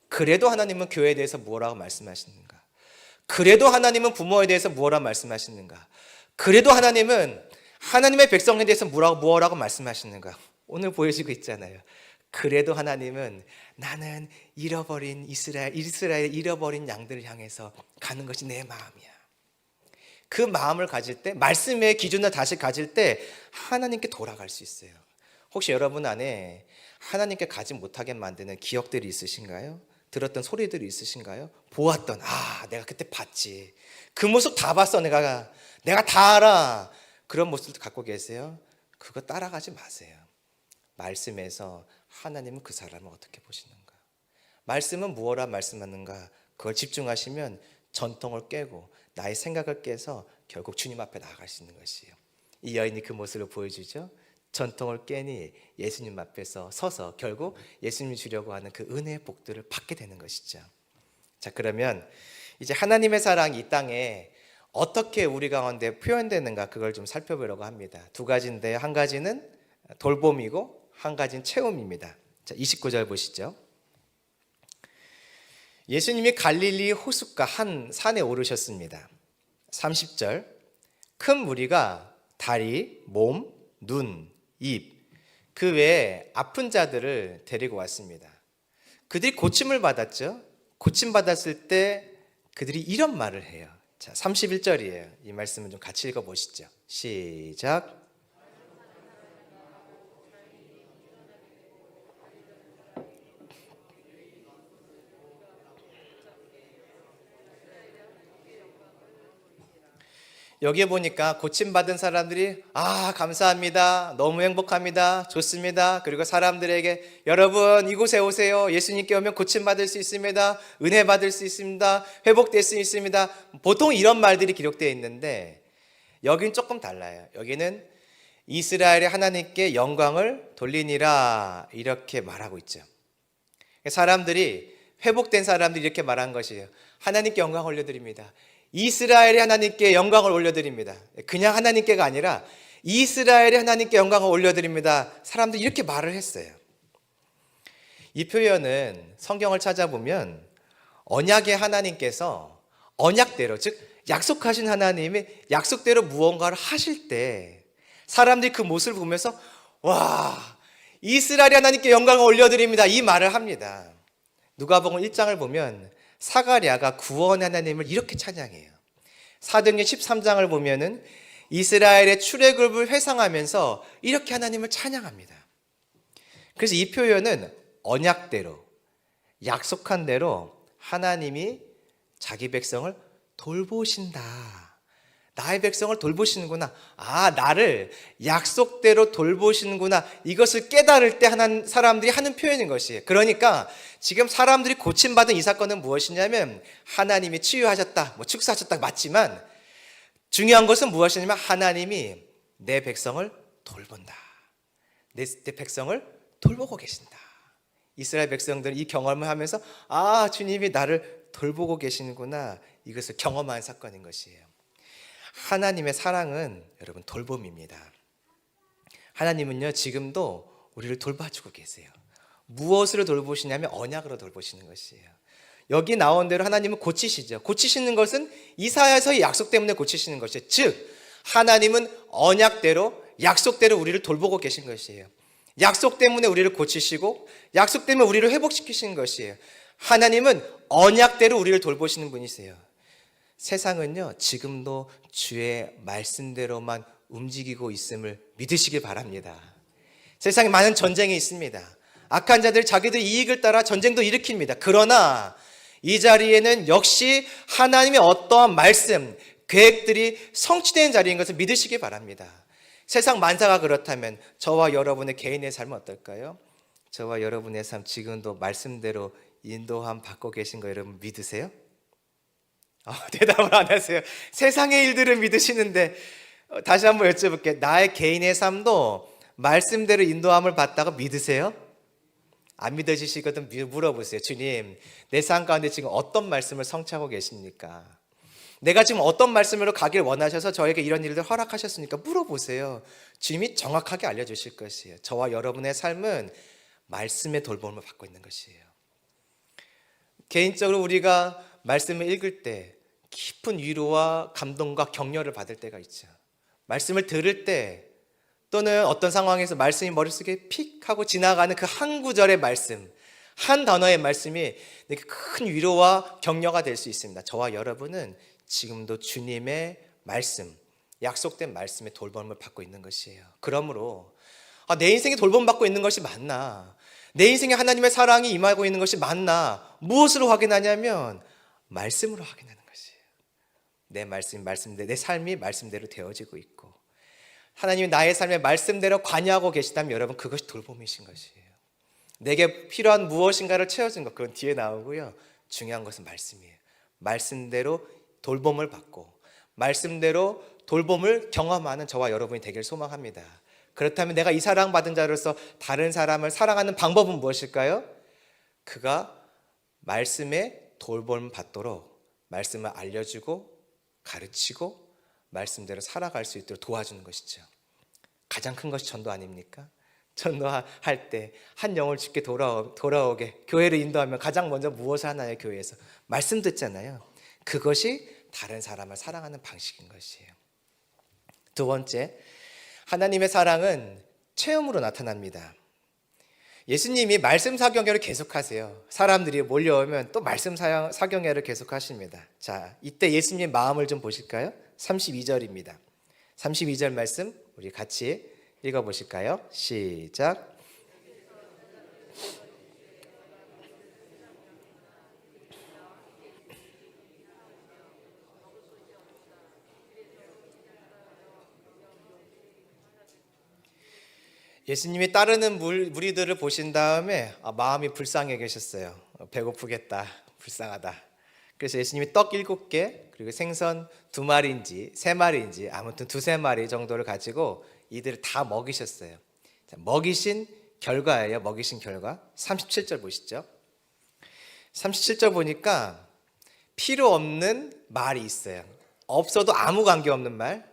그래도 하나님은 교회에 대해서 뭐라고 말씀하시는가? 그래도 하나님은 부모에 대해서 뭐라고 말씀하시는가? 그래도 하나님은 하나님의 백성에 대해서 뭐라고 말씀하시는가? 오늘 보여지고 있잖아요. 그래도 하나님은 나는 잃어버린 이스라엘 잃어버린 양들을 향해서 가는 것이 내 마음이야. 그 마음을 가질 때, 말씀의 기준을 다시 가질 때 하나님께 돌아갈 수 있어요. 혹시 여러분 안에 하나님께 가지 못하게 만드는 기억들이 있으신가요? 들었던 소리들이 있으신가요? 보았던, 내가 그때 봤지. 그 모습 다 봤어. 내가 다 알아. 그런 모습도 갖고 계세요? 그거 따라가지 마세요. 말씀에서 하나님은 그 사람을 어떻게 보시는가? 말씀은 무엇라 말씀하는가? 그걸 집중하시면 전통을 깨고 나의 생각을 깨서 결국 주님 앞에 나아갈 수 있는 것이에요. 이 여인이 그 모습을 보여주죠. 전통을 깨니 예수님 앞에서 서서 결국 예수님이 주려고 하는 그 은혜의 복들을 받게 되는 것이죠. 자, 그러면 이제 하나님의 사랑이 이 땅에 어떻게 우리 가운데 표현되는가, 그걸 좀 살펴보려고 합니다. 두 가지인데 한 가지는 돌봄이고 한 가지는 체험입니다. 자, 29절 보시죠. 예수님이 갈릴리 호숫가 한 산에 오르셨습니다. 30절. 큰 무리가 다리, 몸, 눈, 입, 그 외에 아픈 자들을 데리고 왔습니다. 그들이 고침을 받았죠. 고침 받았을 때 그들이 이런 말을 해요. 자, 31절이에요. 이 말씀을 좀 같이 읽어보시죠. 시작. 여기에 보니까 고침받은 사람들이 감사합니다. 너무 행복합니다. 좋습니다. 그리고 사람들에게 여러분 이곳에 오세요. 예수님께 오면 고침받을 수 있습니다. 은혜 받을 수 있습니다. 회복될 수 있습니다. 보통 이런 말들이 기록되어 있는데 여기는 조금 달라요. 여기는 이스라엘의 하나님께 영광을 돌리니라 이렇게 말하고 있죠. 사람들이 회복된 사람들이 이렇게 말한 것이에요. 하나님께 영광 올려드립니다. 이스라엘의 하나님께 영광을 올려드립니다. 그냥 하나님께가 아니라 이스라엘의 하나님께 영광을 올려드립니다. 사람들이 이렇게 말을 했어요. 이 표현은 성경을 찾아보면 언약의 하나님께서 언약대로, 즉 약속하신 하나님이 약속대로 무언가를 하실 때 사람들이 그 모습을 보면서 와, 이스라엘의 하나님께 영광을 올려드립니다. 이 말을 합니다. 누가복음 1장을 보면 사가랴가 구원 하나님을 이렇게 찬양해요. 사도행전 13장을 보면은 이스라엘의 출애굽을 회상하면서 이렇게 하나님을 찬양합니다. 그래서 이 표현은 언약대로, 약속한 대로 하나님이 자기 백성을 돌보신다. 나의 백성을 돌보시는구나. 나를 약속대로 돌보시는구나. 이것을 깨달을 때 사람들이 하는 표현인 것이에요. 그러니까 지금 사람들이 고침받은 이 사건은 무엇이냐면 하나님이 치유하셨다, 축사하셨다 맞지만 중요한 것은 무엇이냐면 하나님이 내 백성을 돌본다. 내 백성을 돌보고 계신다. 이스라엘 백성들은 이 경험을 하면서 주님이 나를 돌보고 계시는구나. 이것을 경험한 사건인 것이에요. 하나님의 사랑은 여러분 돌봄입니다. 하나님은요 지금도 우리를 돌봐주고 계세요. 무엇으로 돌보시냐면 언약으로 돌보시는 것이에요. 여기 나온 대로 하나님은 고치시죠. 고치시는 것은 이사야서의 약속 때문에 고치시는 것이에요. 즉 하나님은 언약대로 약속대로 우리를 돌보고 계신 것이에요. 약속 때문에 우리를 고치시고 약속 때문에 우리를 회복시키시는 것이에요. 하나님은 언약대로 우리를 돌보시는 분이세요. 세상은요 지금도 주의 말씀대로만 움직이고 있음을 믿으시길 바랍니다. 세상에 많은 전쟁이 있습니다. 악한 자들이 자기들 이익을 따라 전쟁도 일으킵니다. 그러나 이 자리에는 역시 하나님의 어떠한 말씀, 계획들이 성취되는 자리인 것을 믿으시기 바랍니다. 세상 만사가 그렇다면 저와 여러분의 개인의 삶은 어떨까요? 저와 여러분의 삶 지금도 말씀대로 인도함 받고 계신 거 여러분 믿으세요? 대답을 안 하세요. 세상의 일들을 믿으시는데 다시 한번 여쭤볼게요. 나의 개인의 삶도 말씀대로 인도함을 받다가 믿으세요? 안 믿어지시거든 물어보세요. 주님, 내 삶 가운데 지금 어떤 말씀을 성취하고 계십니까? 내가 지금 어떤 말씀으로 가길 원하셔서 저에게 이런 일들 허락하셨습니까? 물어보세요. 주님이 정확하게 알려주실 것이에요. 저와 여러분의 삶은 말씀의 돌봄을 받고 있는 것이에요. 개인적으로 우리가 말씀을 읽을 때 깊은 위로와 감동과 격려를 받을 때가 있죠. 말씀을 들을 때 또는 어떤 상황에서 말씀이 머릿속에 픽 하고 지나가는 그 한 구절의 말씀, 한 단어의 말씀이 큰 위로와 격려가 될 수 있습니다. 저와 여러분은 지금도 주님의 말씀, 약속된 말씀의 돌봄을 받고 있는 것이에요. 그러므로 내 인생에 돌봄받고 있는 것이 맞나? 내 인생에 하나님의 사랑이 임하고 있는 것이 맞나? 무엇으로 확인하냐면 말씀으로 확인하는 것이에요. 내 말씀대로, 내 삶이 말씀대로 되어지고 있고 하나님이 나의 삶에 말씀대로 관여하고 계시다면 여러분 그것이 돌봄이신 것이에요. 내게 필요한 무엇인가를 채워준 것, 그건 뒤에 나오고요. 중요한 것은 말씀이에요. 말씀대로 돌봄을 받고 말씀대로 돌봄을 경험하는 저와 여러분이 되길 소망합니다. 그렇다면 내가 이 사랑받은 자로서 다른 사람을 사랑하는 방법은 무엇일까요? 그가 말씀에 돌봄을 받도록 말씀을 알려주고 가르치고 말씀대로 살아갈 수 있도록 도와주는 것이죠. 가장 큰 것이 전도 아닙니까? 전도할 때 한 영을 주께 돌아오게 교회를 인도하면 가장 먼저 무엇을 하나요? 교회에서 말씀 듣잖아요. 그것이 다른 사람을 사랑하는 방식인 것이에요. 두 번째, 하나님의 사랑은 체험으로 나타납니다. 예수님이 말씀 사경회를 계속하세요. 사람들이 몰려오면 또 말씀 사경회를 계속하십니다. 자, 이때 예수님의 마음을 좀 보실까요? 32절입니다. 32절 말씀 우리 같이 읽어보실까요? 시작. 예수님이 따르는 무리들을 보신 다음에 마음이 불쌍해 계셨어요. 배고프겠다, 불쌍하다. 그래서 예수님이 떡 7개 그리고 생선 2마리인지 3마리인지 아무튼 2-3마리 정도를 가지고 이들을 다 먹이셨어요. 자, 먹이신 결과예요. 먹이신 결과 37절 보시죠. 37절 보니까 필요 없는 말이 있어요. 없어도 아무 관계없는 말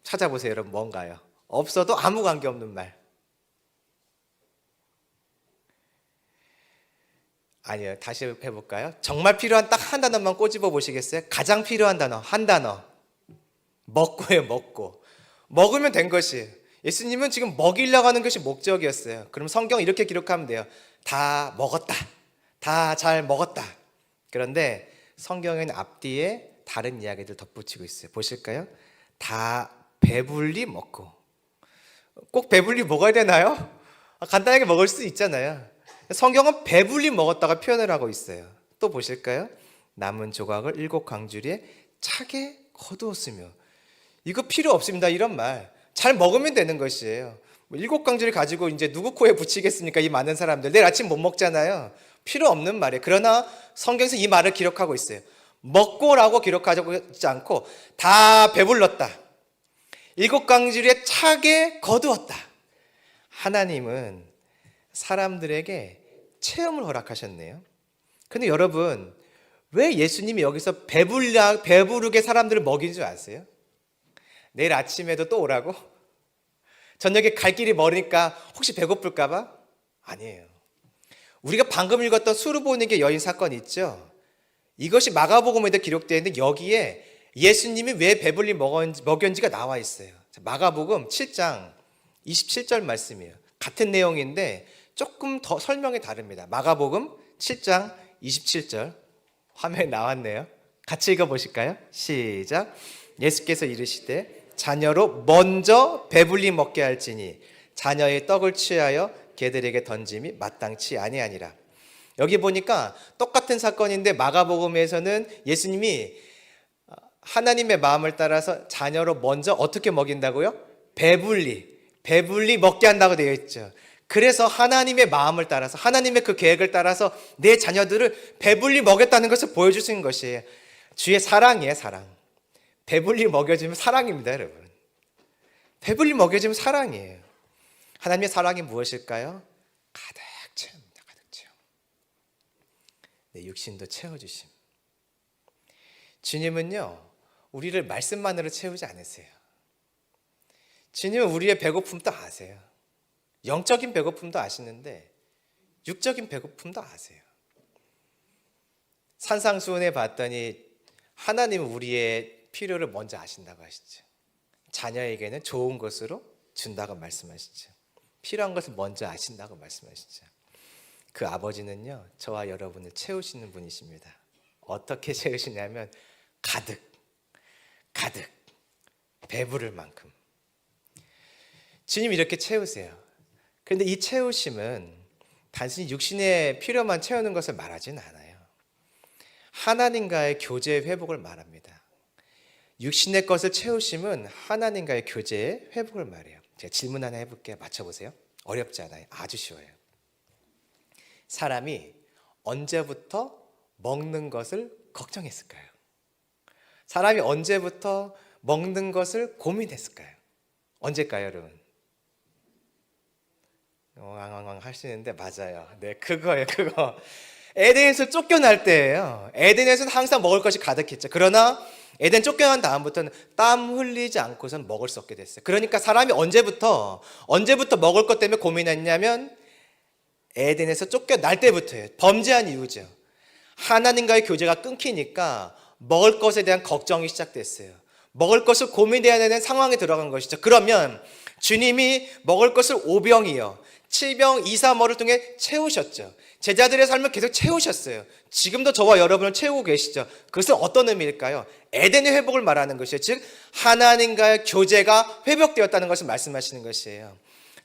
찾아보세요. 여러분 뭔가요? 없어도 아무 관계없는 말. 아니요, 다시 해볼까요? 정말 필요한 딱 한 단어만 꼬집어 보시겠어요? 가장 필요한 단어, 한 단어. 먹고예요, 먹고. 먹으면 된 것이. 예수님은 지금 먹이려고 하는 것이 목적이었어요. 그럼 성경 이렇게 기록하면 돼요. 다 먹었다. 다 잘 먹었다. 그런데 성경에는 앞뒤에 다른 이야기들 덧붙이고 있어요. 보실까요? 다 배불리 먹고. 꼭 배불리 먹어야 되나요? 간단하게 먹을 수 있잖아요. 성경은 배불리 먹었다가 표현을 하고 있어요. 또 보실까요? 남은 조각을 7광주리에 차게 거두었으며. 이거 필요 없습니다. 이런 말. 잘 먹으면 되는 것이에요. 7광주리 가지고 이제 누구 코에 붙이겠습니까? 이 많은 사람들. 내일 아침 못 먹잖아요. 필요 없는 말이에요. 그러나 성경에서 이 말을 기록하고 있어요. 먹고라고 기록하지 않고 다 배불렀다. 7광주리에 차게 거두었다. 하나님은 사람들에게 체험을 허락하셨네요. 근데 여러분, 왜 예수님이 여기서 배부르게 사람들을 먹인 줄 아세요? 내일 아침에도 또 오라고? 저녁에 갈 길이 멀으니까 혹시 배고플까 봐? 아니에요. 우리가 방금 읽었던 수르보니게 여인 사건 있죠? 이것이 마가복음에도 기록되어 있는데 여기에 예수님이 왜 배불리 먹였는지가 나와 있어요. 마가복음 7장 27절 말씀이에요. 같은 내용인데 조금 더 설명이 다릅니다. 마가복음 7장 27절 화면에 나왔네요. 같이 읽어보실까요? 시작. 예수께서 이르시되 자녀로 먼저 배불리 먹게 할지니 자녀의 떡을 취하여 개들에게 던짐이 마땅치 아니하니라. 여기 보니까 똑같은 사건인데 마가복음에서는 예수님이 하나님의 마음을 따라서 자녀로 먼저 어떻게 먹인다고요? 배불리 먹게 한다고 되어 있죠. 그래서 하나님의 마음을 따라서 하나님의 그 계획을 따라서 내 자녀들을 배불리 먹였다는 것을 보여주신 것이에요. 주의 사랑이에요, 사랑. 배불리 먹여주면 사랑입니다, 여러분. 배불리 먹여주면 사랑이에요. 하나님의 사랑이 무엇일까요? 가득 채웁니다, 가득 채워. 내 육신도 채워주심. 주님은요, 우리를 말씀만으로 채우지 않으세요. 주님은 우리의 배고픔도 아세요. 영적인 배고픔도 아시는데 육적인 배고픔도 아세요. 산상수훈에 봤더니 하나님은 우리의 필요를 먼저 아신다고 하시죠. 자녀에게는 좋은 것으로 준다고 말씀하시죠. 필요한 것을 먼저 아신다고 말씀하시죠. 그 아버지는요, 저와 여러분을 채우시는 분이십니다. 어떻게 채우시냐면 가득 배부를 만큼. 주님 이렇게 채우세요. 그런데 이 채우심은 단순히 육신의 필요만 채우는 것을 말하지는 않아요. 하나님과의 교제의 회복을 말합니다. 육신의 것을 채우심은 하나님과의 교제의 회복을 말해요. 제가 질문 하나 해볼게요. 맞춰보세요. 어렵지 않아요. 아주 쉬워요. 사람이 언제부터 먹는 것을 걱정했을까요? 사람이 언제부터 먹는 것을 고민했을까요? 언제일까요, 여러분? 왕왕왕 하시는데 맞아요. 네, 그거예요, 그거. 에덴에서 쫓겨날 때예요. 에덴에서는 항상 먹을 것이 가득했죠. 그러나 에덴 쫓겨난 다음부터는 땀 흘리지 않고선 먹을 수 없게 됐어요. 그러니까 사람이 언제부터 먹을 것 때문에 고민했냐면 에덴에서 쫓겨날 때부터예요. 범죄한 이유죠. 하나님과의 교제가 끊기니까 먹을 것에 대한 걱정이 시작됐어요. 먹을 것을 고민해야 되는 상황에 들어간 것이죠. 그러면 주님이 먹을 것을 오병이어 7병 2사모를 통해 채우셨죠. 제자들의 삶을 계속 채우셨어요. 지금도 저와 여러분을 채우고 계시죠. 그것은 어떤 의미일까요? 에덴의 회복을 말하는 것이에요. 즉 하나님과의 교제가 회복되었다는 것을 말씀하시는 것이에요.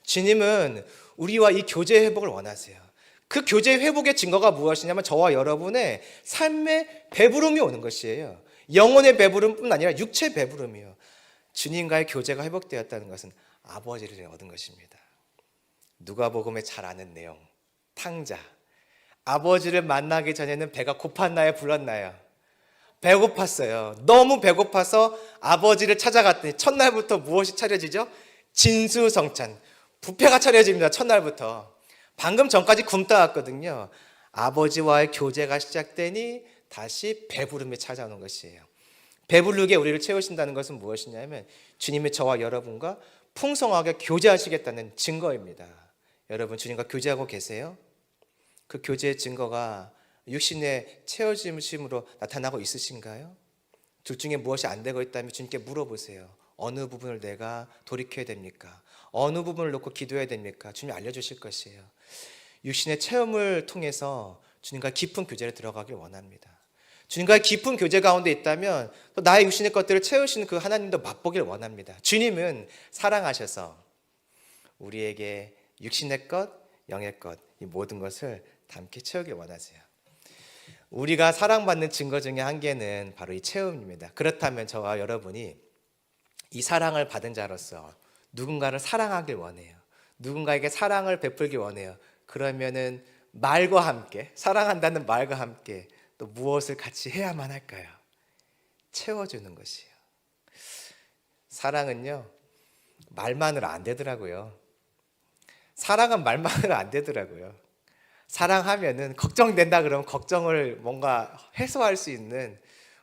주님은 우리와 이 교제 회복을 원하세요. 그 교제 회복의 증거가 무엇이냐면 저와 여러분의 삶의 배부름이 오는 것이에요. 영혼의 배부름뿐 아니라 육체의 배부름이요. 주님과의 교제가 회복되었다는 것은 아버지를 얻은 것입니다. 누가복음에 잘 아는 내용, 탕자. 아버지를 만나기 전에는 배가 고팠나요? 불렀나요? 배고팠어요. 너무 배고파서 아버지를 찾아갔더니 첫날부터 무엇이 차려지죠? 진수성찬, 뷔페가 차려집니다. 첫날부터. 방금 전까지 굶다 왔거든요. 아버지와의 교제가 시작되니 다시 배부름이 찾아오는 것이에요. 배부르게 우리를 채우신다는 것은 무엇이냐면 주님이 저와 여러분과 풍성하게 교제하시겠다는 증거입니다. 여러분 주님과 교제하고 계세요? 그 교제의 증거가 육신의 채워짐으로 나타나고 있으신가요? 둘 중에 무엇이 안 되고 있다면 주님께 물어보세요. 어느 부분을 내가 돌이켜야 됩니까? 어느 부분을 놓고 기도해야 됩니까? 주님이 알려주실 것이에요. 육신의 체험을 통해서 주님과 깊은 교제를 들어가길 원합니다. 주님과의 깊은 교제 가운데 있다면 또 나의 육신의 것들을 채우시는 그 하나님도 맛보길 원합니다. 주님은 사랑하셔서 우리에게 육신의 것, 영의 것, 이 모든 것을 다 함께 채우길 원하세요. 우리가 사랑받는 증거 중에 한 개는 바로 이 체험입니다. 그렇다면 저와 여러분이 이 사랑을 받은 자로서 누군가를 사랑하길 원해요. 누군가에게 사랑을 베풀길 원해요. 그러면은 말과 함께, 사랑한다는 말과 함께 또 무엇을 같이 해야만 할까요? 채워주는 것이에요. 사랑은요, 말만으로 안 되더라고요. 사랑은 말만으로 안 되더라고요. 사랑하면은 걱정된다 그러면 걱정을 뭔가 해소할 수 있는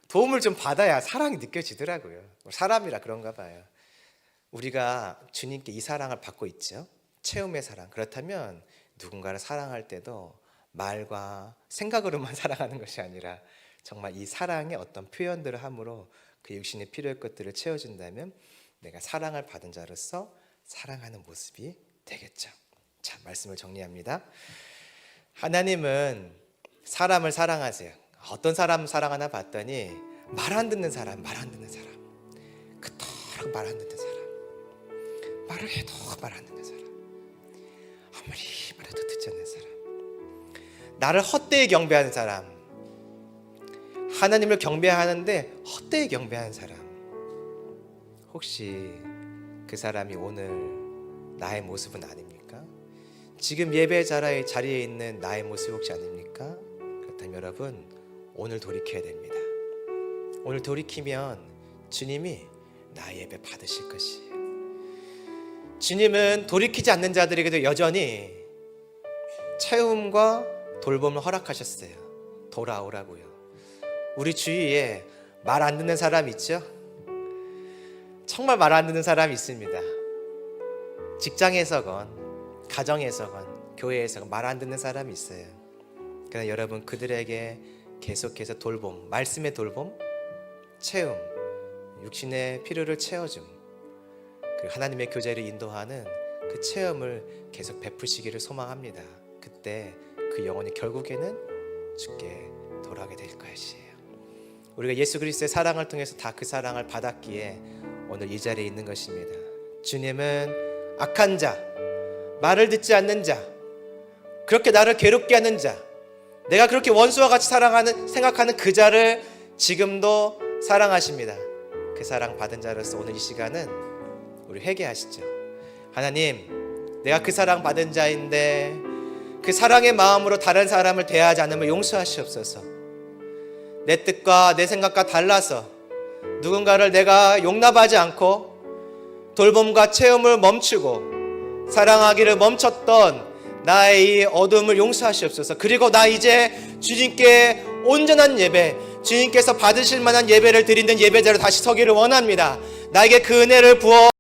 도움을 좀 받아야 사랑이 느껴지더라고요. 사람이라 그런가 봐요. 우리가 주님께 이 사랑을 받고 있죠. 체험의 사랑. 그렇다면 누군가를 사랑할 때도 말과 생각으로만 사랑하는 것이 아니라 정말 이 사랑의 어떤 표현들을 함으로 그 육신의 필요할 것들을 채워준다면 내가 사랑을 받은 자로서 사랑하는 모습이 되겠죠. 자, 말씀을 정리합니다. 하나님은 사람을 사랑하세요. 어떤 사람 사랑하나 봤더니 말 안 듣는 사람, 그토록 말 안 듣는 사람, 말을 해도 말 안 듣는 사람, 아무리 말해도 듣지 않는 사람, 나를 헛되이 경배하는 사람, 하나님을 경배하는데 헛되이 경배하는 사람. 혹시 그 사람이 오늘 나의 모습은 아닙니까? 지금 예배 자리에 있는 나의 모습 혹시 아닙니까? 그렇다면 여러분 오늘 돌이켜야 됩니다. 오늘 돌이키면 주님이 나의 예배 받으실 것이에요. 주님은 돌이키지 않는 자들에게도 여전히 채움과 돌봄을 허락하셨어요. 돌아오라고요. 우리 주위에 말 안 듣는 사람 있죠? 정말 말 안 듣는 사람이 있습니다. 직장에서건 가정에서건 교회에서건 말 안 듣는 사람이 있어요. 그러나 여러분 그들에게 계속해서 돌봄, 말씀의 돌봄, 채움, 육신의 필요를 채워줌, 그리고 하나님의 교제를 인도하는 그 체험을 계속 베푸시기를 소망합니다. 그때 그 영혼이 결국에는 주께 돌아가게 될 것이에요. 우리가 예수 그리스도의 사랑을 통해서 다 그 사랑을 받았기에 오늘 이 자리에 있는 것입니다. 주님은 악한 자, 말을 듣지 않는 자, 그렇게 나를 괴롭게 하는 자, 내가 그렇게 원수와 같이 생각하는 그 자를 지금도 사랑하십니다. 그 사랑 받은 자로서 오늘 이 시간은 우리 회개하시죠. 하나님, 내가 그 사랑 받은 자인데 그 사랑의 마음으로 다른 사람을 대하지 않으면 용서하시옵소서. 내 뜻과 내 생각과 달라서 누군가를 내가 용납하지 않고 돌봄과 체험을 멈추고 사랑하기를 멈췄던 나의 이 어둠을 용서하시옵소서. 그리고 나 이제 주님께 온전한 예배, 주님께서 받으실 만한 예배를 드리는 예배자로 다시 서기를 원합니다. 나에게 그 은혜를 부어